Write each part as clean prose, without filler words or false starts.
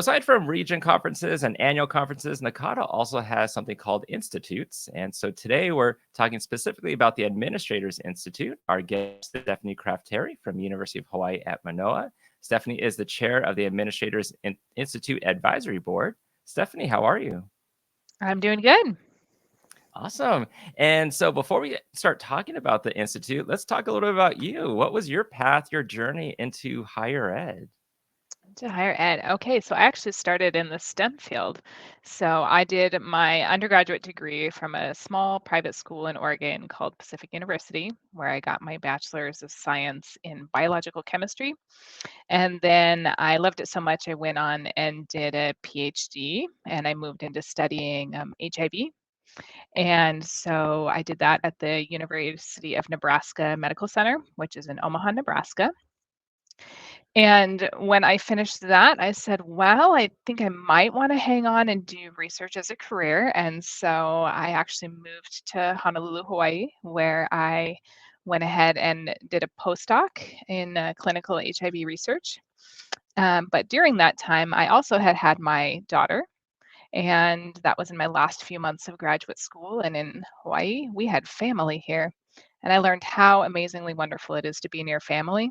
Aside from region conferences and annual conferences, NACADA also has something called institutes. And so today we're talking specifically about the Administrators Institute. Our guest is Stephanie Kraft-Terry from University of Hawaiʻi at Manoa. Stephanie is the chair of the Administrators Institute Advisory Board. Stephanie, how are you? I'm doing good. Awesome. And so before we start talking about the Institute, let's talk a little bit about you. What was your path, your journey into higher ed? To higher ed. Okay, so I actually started in the STEM field. So I did my undergraduate degree from a small private school in Oregon called Pacific University, where I got my bachelor's of science in biological chemistry. And then I loved it so much, I went on and did a PhD, and I moved into studying HIV. And so I did that at the University of Nebraska Medical Center, which is in Omaha, Nebraska. And when I finished that, I said, well, I think I might want to hang on and do research as a career. And so I actually moved to Honolulu, Hawaii, where I went ahead and did a postdoc in clinical HIV research. But during that time, I also had my daughter, and that was in my last few months of graduate school. And in Hawaii, we had family here. And I learned how amazingly wonderful it is to be near family,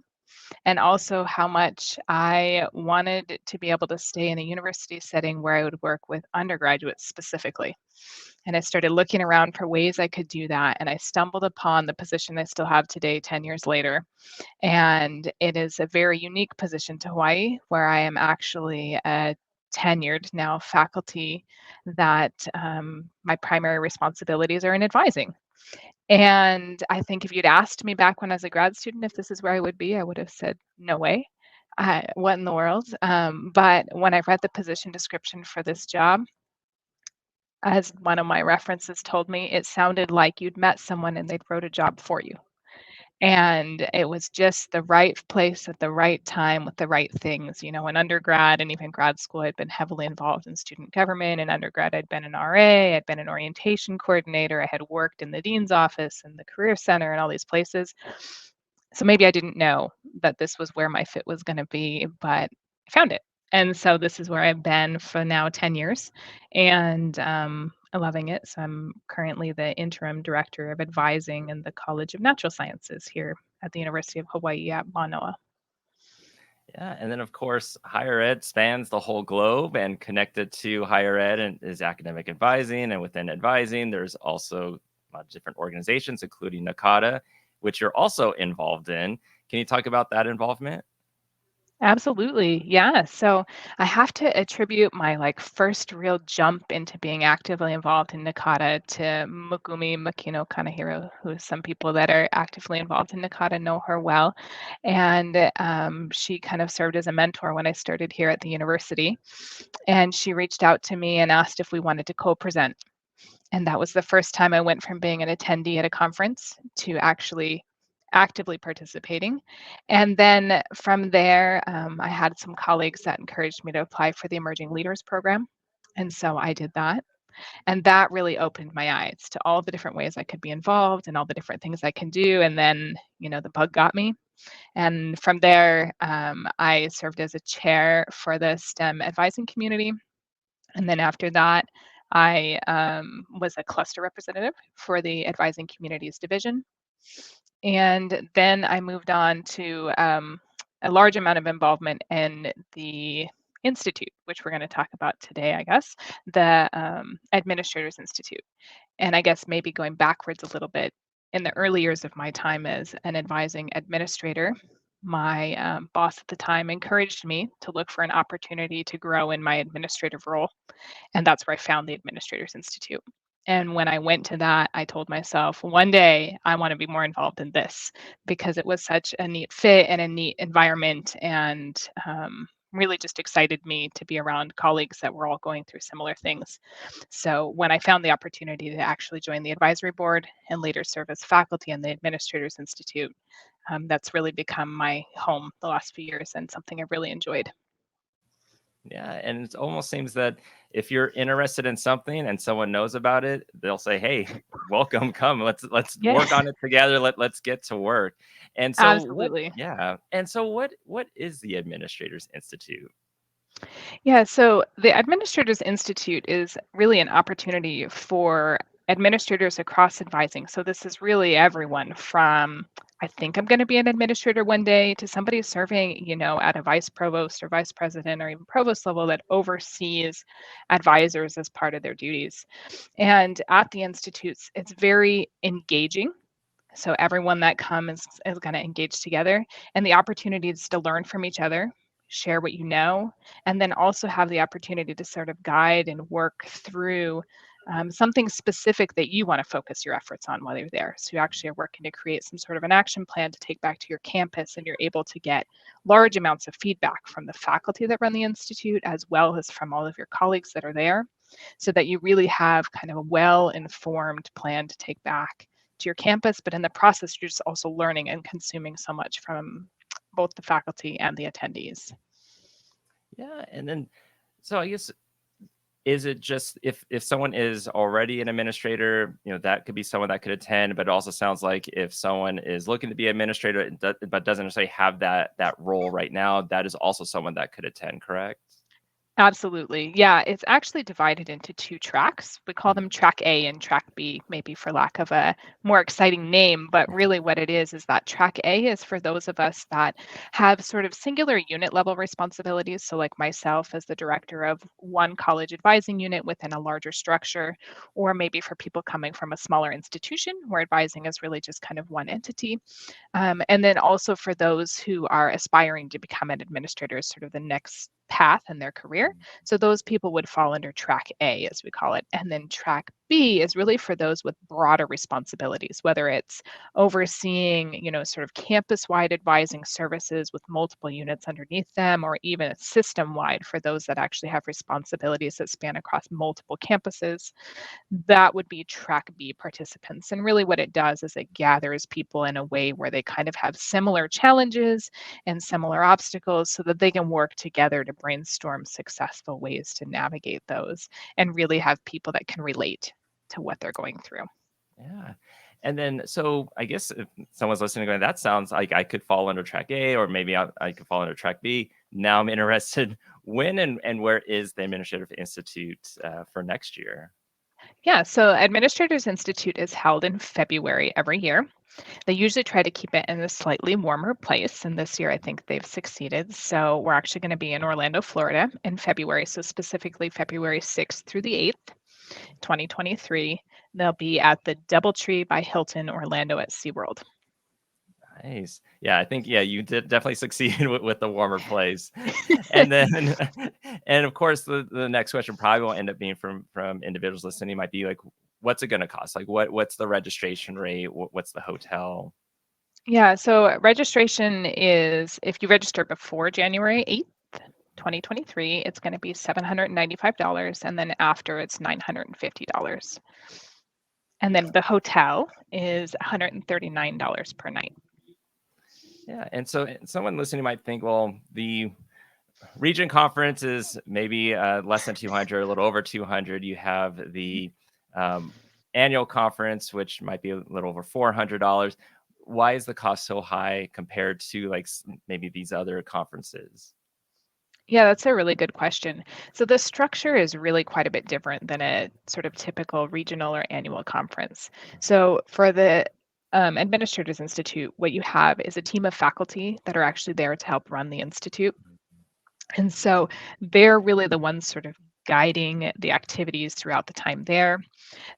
and also how much I wanted to be able to stay in a university setting where I would work with undergraduates specifically. And I started looking around for ways I could do that. And I stumbled upon the position I still have today, 10 years later. And it is a very unique position to Hawaii, where I am actually a tenured now faculty that my primary responsibilities are in advising. And I think if you'd asked me back when I was a grad student if this is where I would be, I would have said, no way. What in the world? But when I read the position description for this job, as one of my references told me, it sounded like you'd met someone and they'd wrote a job for you. And it was just the right place at the right time with the right things. You know, in undergrad and even grad school, I'd been heavily involved in student government. In undergrad, I'd been an RA, I'd been an orientation coordinator, I had worked in the dean's office and the career center and all these places. So maybe I didn't know that this was where my fit was going to be, but I found it. And so this is where I've been for now 10 years, and I'm loving it. So I'm currently the interim director of advising in the College of Natural Sciences here at the University of Hawaiʻi at Mānoa. Yeah, and then of course, higher ed spans the whole globe, and connected to higher ed and is academic advising. And within advising, there's also a lot of different organizations, including NACADA, which you're also involved in. Can you talk about that involvement? Absolutely. Yeah. So I have to attribute my first real jump into being actively involved in NACADA to Mukumi Makino Kanehiro, who some people that are actively involved in NACADA know her well. And she kind of served as a mentor when I started here at the university. And she reached out to me and asked if we wanted to co-present. And that was the first time I went from being an attendee at a conference to actually actively participating. And then from there, I had some colleagues that encouraged me to apply for the Emerging Leaders Program. And so I did that. And that really opened my eyes to all the different ways I could be involved and all the different things I can do. And then, the bug got me. And from there, I served as a chair for the STEM advising community. And then after that, I was a cluster representative for the advising communities division. And then I moved on to a large amount of involvement in the institute, which we're going to talk about today, I guess, the Administrators Institute. And I guess maybe going backwards a little bit, in the early years of my time as an advising administrator, my boss at the time encouraged me to look for an opportunity to grow in my administrative role. And that's where I found the Administrators Institute. And when I went to that, I told myself, one day I want to be more involved in this, because it was such a neat fit and a neat environment, and really just excited me to be around colleagues that were all going through similar things. So when I found the opportunity to actually join the advisory board and later serve as faculty in the Administrators Institute, that's really become my home the last few years and something I really enjoyed. Yeah, and it almost seems that if you're interested in something and someone knows about it, they'll say, "Hey, welcome, come. Let's Yeah, work on it together. Let's get to work." And so absolutely. what is the Administrators Institute? Yeah, so the Administrators Institute is really an opportunity for administrators across advising. So this is really everyone from I think I'm going to be an administrator one day to somebody serving, at a vice provost or vice president or even provost level that oversees advisors as part of their duties. And at the institutes, it's very engaging. So everyone that comes is going to engage together, and the opportunities to learn from each other, share what you know, and then also have the opportunity to sort of guide and work through something specific that you want to focus your efforts on while you're there. So you actually are working to create some sort of an action plan to take back to your campus, and you're able to get large amounts of feedback from the faculty that run the institute as well as from all of your colleagues that are there, so that you really have kind of a well-informed plan to take back to your campus, but in the process, you're just also learning and consuming so much from both the faculty and the attendees. Yeah, and then so I guess is it just if someone is already an administrator, that could be someone that could attend, but it also sounds like if someone is looking to be administrator but doesn't necessarily have that role right now, that is also someone that could attend, correct? Absolutely. Yeah, it's actually divided into two tracks. We call Mhm. them track A and track B, maybe for lack of a more exciting name. But really, what it is that track A is for those of us that have sort of singular unit level responsibilities. So, like myself as the director of one college advising unit within a larger structure, or maybe for people coming from a smaller institution where advising is really just kind of one entity. And then also for those who are aspiring to become an administrator is sort of the next path in their career. So those people would fall under track A, as we call it. And then track B is really for those with broader responsibilities, whether it's overseeing, sort of campus-wide advising services with multiple units underneath them, or even system-wide for those that actually have responsibilities that span across multiple campuses. That would be track B participants. And really, what it does is it gathers people in a way where they kind of have similar challenges and similar obstacles so that they can work together to brainstorm successful ways to navigate those and really have people that can relate to what they're going through. Yeah. And then, so I guess if someone's listening going, that sounds like I could fall under track A, or maybe I could fall under track B. Now I'm interested, when and where is the Administrative Institute for next year? Yeah, so Administrators Institute is held in February every year. They usually try to keep it in a slightly warmer place, and this year I think they've succeeded. So we're actually going to be in Orlando, Florida in February, so specifically February 6th through the 8th, 2023. They'll be at the Doubletree by Hilton Orlando at SeaWorld. Nice. Yeah, I think, yeah, you did definitely succeed with the warmer place. And then, and of course, the next question probably will end up being from individuals listening, might be like, what's it going to cost? Like, what's the registration rate? What's the hotel? Yeah, so registration is if you register before January 8th, 2023, it's going to be $795, and then after it's $950. And then the hotel is $139 per night. Yeah. And so someone listening might think, well, the region conference is maybe less than 200, a little over 200. You have the um, annual conference, which might be a little over $400. Why is the cost so high compared to like maybe these other conferences? Yeah, that's a really good question. So the structure is really quite a bit different than a sort of typical regional or annual conference. So for the Administrators Institute, what you have is a team of faculty that are actually there to help run the institute. And so they're really the ones sort of guiding the activities throughout the time there.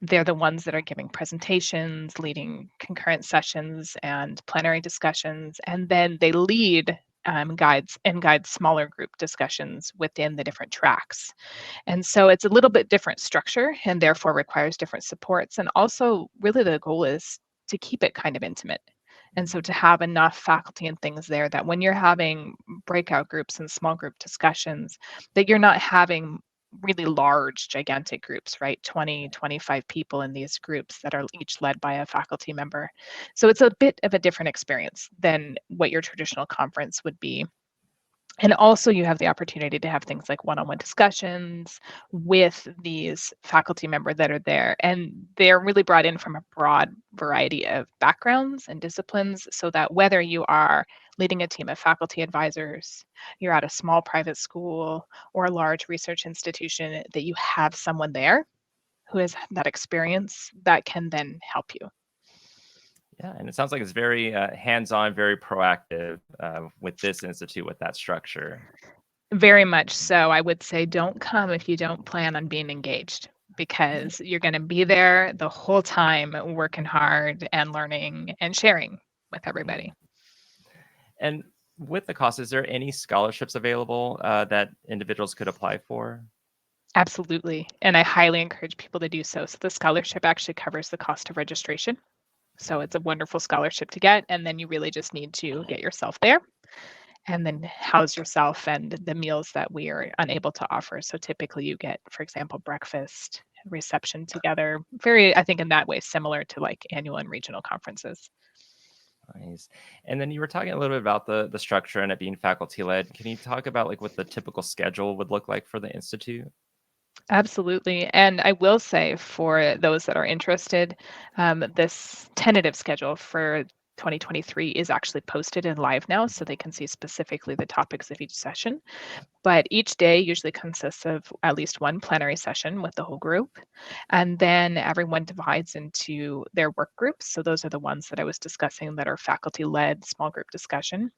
They're the ones that are giving presentations, leading concurrent sessions and plenary discussions, and then they lead guide smaller group discussions within the different tracks. And so it's a little bit different structure and therefore requires different supports. And also, really, the goal is to keep it kind of intimate. And so to have enough faculty and things there that when you're having breakout groups and small group discussions, that you're not having really large, gigantic groups, right? 20, 25 people in these groups that are each led by a faculty member. So it's a bit of a different experience than what your traditional conference would be. And also, you have the opportunity to have things like one-on-one discussions with these faculty members that are there. And they're really brought in from a broad variety of backgrounds and disciplines so that whether you are leading a team of faculty advisors, you're at a small private school or a large research institution, that you have someone there who has that experience that can then help you. Yeah, and it sounds like it's very hands-on, very proactive with this institute, with that structure. Very much so. I would say don't come if you don't plan on being engaged, because you're going to be there the whole time working hard and learning and sharing with everybody. And with the cost, is there any scholarships available that individuals could apply for? Absolutely. And I highly encourage people to do so. So the scholarship actually covers the cost of registration. So it's a wonderful scholarship to get. And then you really just need to get yourself there and then house yourself and the meals that we are unable to offer. So typically you get, for example, breakfast, reception together. Very, I think in that way, similar to like annual and regional conferences. Nice. And then you were talking a little bit about the structure and it being faculty led. Can you talk about like what the typical schedule would look like for the institute? Absolutely. And I will say for those that are interested, this tentative schedule for 2023 is actually posted and live now, so they can see specifically the topics of each session. But each day usually consists of at least one plenary session with the whole group. And then everyone divides into their work groups. So those are the ones that I was discussing that are faculty led small group discussion.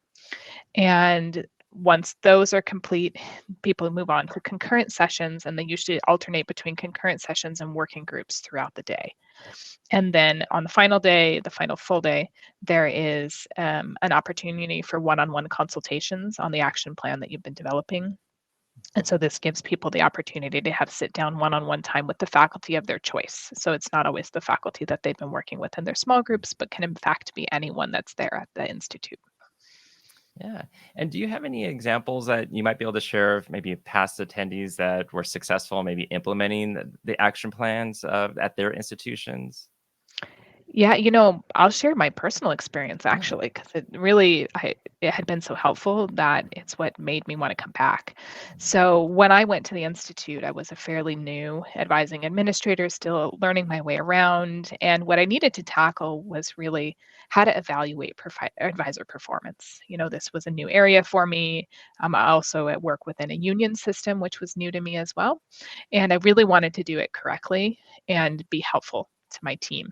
And once those are complete, people move on to concurrent sessions, and they usually alternate between concurrent sessions and working groups throughout the day. And then on the final day, the final full day, there is an opportunity for one-on-one consultations on the action plan that you've been developing. And so this gives people the opportunity to have sit down one-on-one time with the faculty of their choice. So it's not always the faculty that they've been working with in their small groups, but can in fact be anyone that's there at the institute. Yeah. And do you have any examples that you might be able to share of maybe past attendees that were successful, maybe implementing the action plans at their institutions? Yeah, I'll share my personal experience Yeah. actually, because it had been so helpful that it's what made me want to come back. So when I went to the institute, I was a fairly new advising administrator, still learning my way around. And what I needed to tackle was really how to evaluate advisor performance. This was a new area for me. I also at work within a union system, which was new to me as well. And I really wanted to do it correctly and be helpful to my team.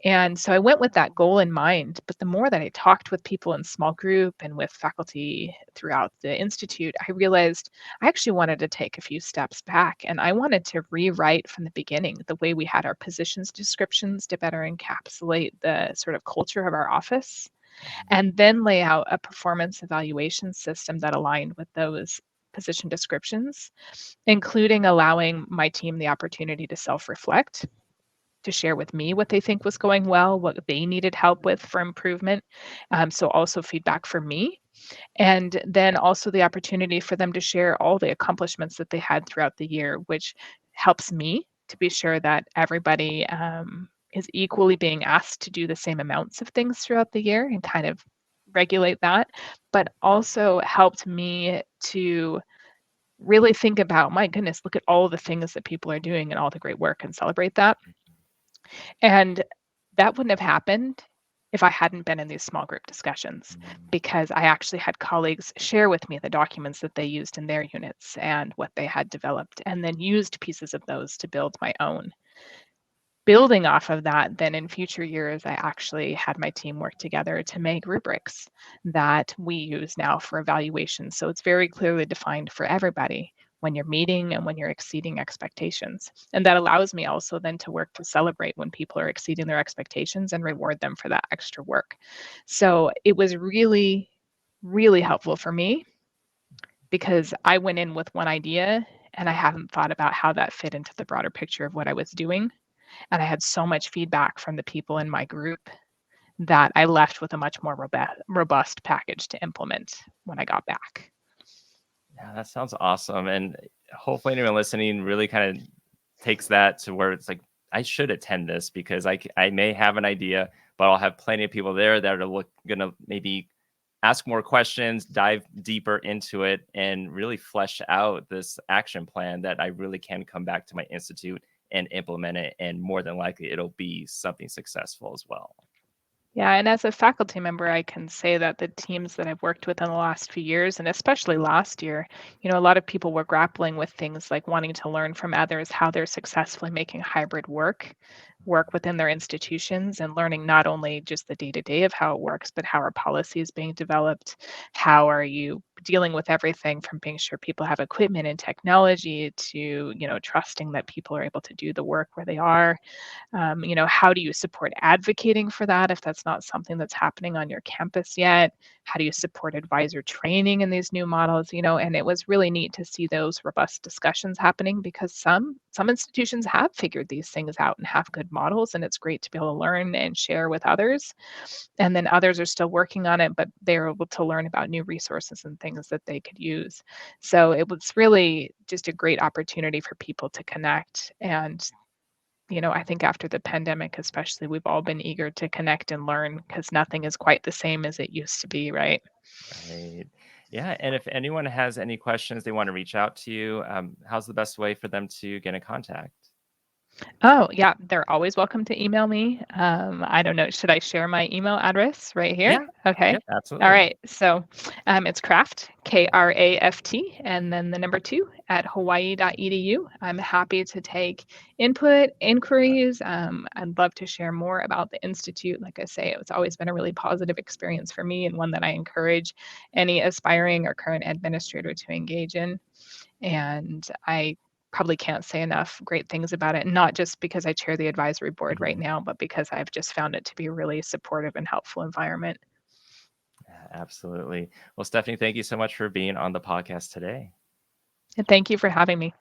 And so I went with that goal in mind. But the more that I talked with people in small group and with faculty throughout the institute, I realized I actually wanted to take a few steps back and I wanted to rewrite from the beginning the way we had our positions descriptions to better encapsulate the sort of culture of our office, and then lay out a performance evaluation system that aligned with those position descriptions, including allowing my team the opportunity to self reflect, to share with me what they think was going well, what they needed help with for improvement. So also feedback for me. And then also the opportunity for them to share all the accomplishments that they had throughout the year, which helps me to be sure that everybody is equally being asked to do the same amounts of things throughout the year and kind of regulate that, but also helped me to really think about, my goodness, look at all the things that people are doing and all the great work and celebrate that. And that wouldn't have happened if I hadn't been in these small group discussions, because I actually had colleagues share with me the documents that they used in their units and what they had developed, and then used pieces of those to build my own. Building off of that, then in future years, I actually had my team work together to make rubrics that we use now for evaluation. So it's very clearly defined for everybody when you're meeting and when you're exceeding expectations. And that allows me also then to work to celebrate when people are exceeding their expectations and reward them for that extra work. So it was really, really helpful for me, because I went in with one idea and I haven't thought about how that fit into the broader picture of what I was doing. And I had so much feedback from the people in my group that I left with a much more robust package to implement when I got back. Yeah, that sounds awesome. And hopefully anyone listening really kind of takes that to where it's like, I should attend this because I may have an idea, but I'll have plenty of people there that are going to maybe ask more questions, dive deeper into it, and really flesh out this action plan that I really can come back to my institute and implement it. And more than likely, it'll be something successful as well. Yeah, and as a faculty member, I can say that the teams that I've worked with in the last few years, and especially last year, a lot of people were grappling with things like wanting to learn from others how they're successfully making hybrid work within their institutions, and learning not only just the day-to-day of how it works, but how are policies being developed? How are you dealing with everything from being sure people have equipment and technology to, trusting that people are able to do the work where they are? How do you support advocating for that if that's not something that's happening on your campus yet? How do you support advisor training in these new models? And it was really neat to see those robust discussions happening because some institutions have figured these things out and have good models, and it's great to be able to learn and share with others. And then others are still working on it, but they're able to learn about new resources and things that they could use. So it was really just a great opportunity for people to connect. And I think after the pandemic, especially, we've all been eager to connect and learn because nothing is quite the same as it used to be, right? Right. Yeah. And if anyone has any questions, they want to reach out to you, how's the best way for them to get in contact? Oh, yeah, they're always welcome to email me. I don't know, should I share my email address right here? Yeah. Okay. Yep. All Absolutely. right. So it's Kraft, Kraft, and then the number two at hawaii.edu. I'm happy to take input, inquiries. I'd love to share more about the Institute. Like I say, it's always been a really positive experience for me and one that I encourage any aspiring or current administrator to engage in. And I probably can't say enough great things about it, not just because I chair the advisory board right Mhm. now, but because I've just found it to be a really supportive and helpful environment. Yeah, absolutely. Well, Stephanie, thank you so much for being on the podcast today. And thank you for having me.